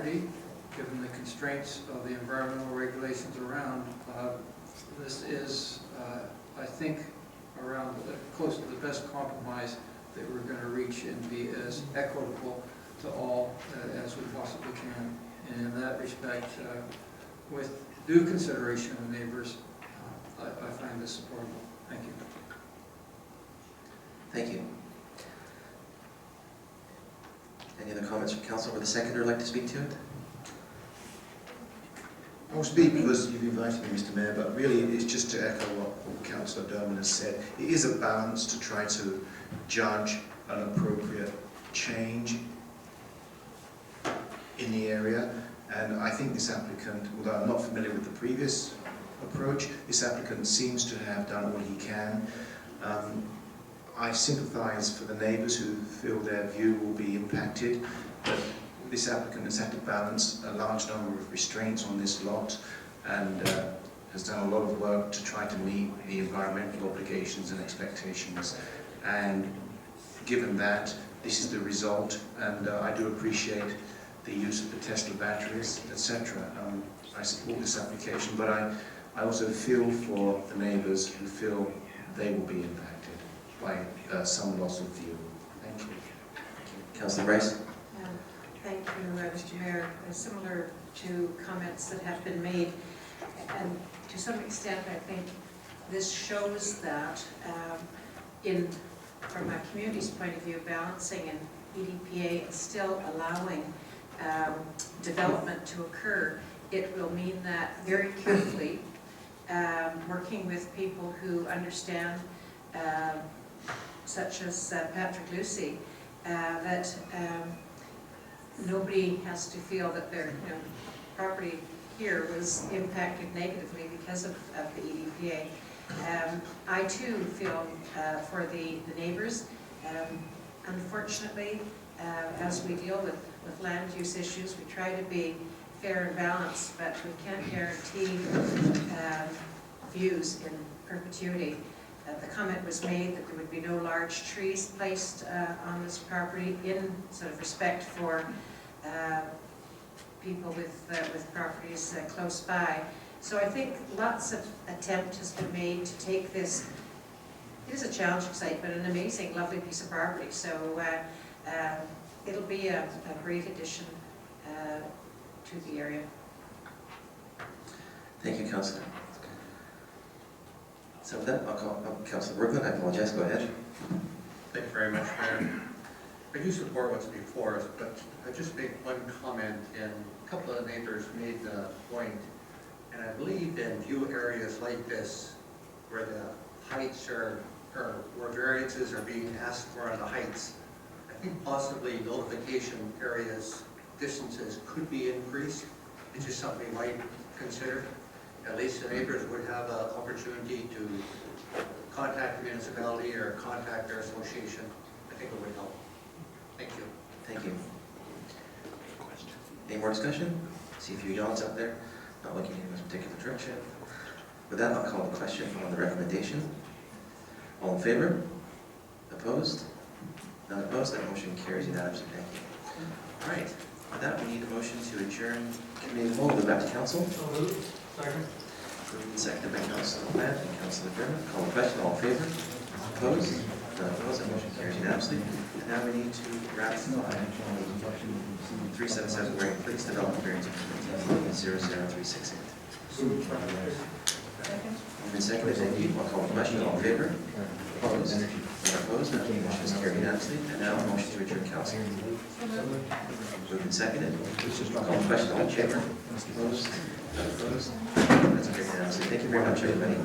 property, given the constraints of the environmental regulations around. This is, I think, around close to the best compromise that we're going to reach and be as equitable to all as we possibly can. And in that respect, with due consideration of neighbors, I find this supportable. Thank you. Thank you. Any other comments from council? Would the seconder like to speak to it? I'll speak because you've invited me, Mr. Mayor, but really it's just to echo what Councillor Derman has said. It is a balance to try to judge an appropriate change in the area, and I think this applicant, although I'm not familiar with the previous approach, this applicant seems to have done all he can. I sympathise for the neighbours who feel their view will be impacted, but this applicant has had to balance a large number of restraints on this lot and has done a lot of work to try to meet the environmental obligations and expectations. And given that, this is the result, and I do appreciate the use of the Tesla batteries, etc. I support this application, but I also feel for the neighbours who feel they will be impacted by some loss of view. Thank you. Councillor Bryce? Thank you, Mr. Mayor. Similar to comments that have been made, and to some extent I think this shows that from a community's point of view, balancing an EDPA and still allowing development to occur, it will mean that very carefully, working with people who understand, such as Patrick Lucy, that nobody has to feel that their property here was impacted negatively because of the EDPA. I too feel for the neighbours. Unfortunately, as we deal with land use issues, we try to be fair and balanced, but we can't guarantee views in perpetuity. The comment was made that there would be no large trees placed on this property in sort of respect for people with properties close by. So I think lots of attempt has been made to take this. It is a challenging site, but an amazing, lovely piece of property. So it'll be a great addition to the area. Thank you, Councillor. So with that, I'll call Councillor Brooklyn. I apologize. Go ahead. Thank you very much, Mayor. I do support what's before us, but I just make one comment, and a couple of the neighbors made the point, and I believe in view areas like this, where the heights are, or where variances are being asked for on the heights, I think possibly notification areas, distances could be increased. It's just something we might consider. At least the neighbors would have an opportunity to contact the municipality or contact their association. I think it would help. Thank you. Thank you. Any more discussion? See a few yawns out there, not looking in this particular direction. With that, I'll call the question on the recommendation. All in favor? Opposed? None opposed. That motion carries unanimously. Thank you. All right. With that, we need a motion to adjourn committee of the whole. Go back to council. Second. Moved and seconded by Councillor Platt and Councillor Dermott. Call the question. All in favor? Opposed? None opposed. That motion carries unanimously. And now we need to ratify 377 Waring Place Development Variance Implementation 00368. Moved and seconded. Thank you. I'll call the question. All in favor? Opposed? None opposed. That motion is carried unanimously. And now a motion to adjourn council. Moved and seconded. I'll call the question. All in favor? Opposed? None opposed. That's carried unanimously. Thank you very much, everybody.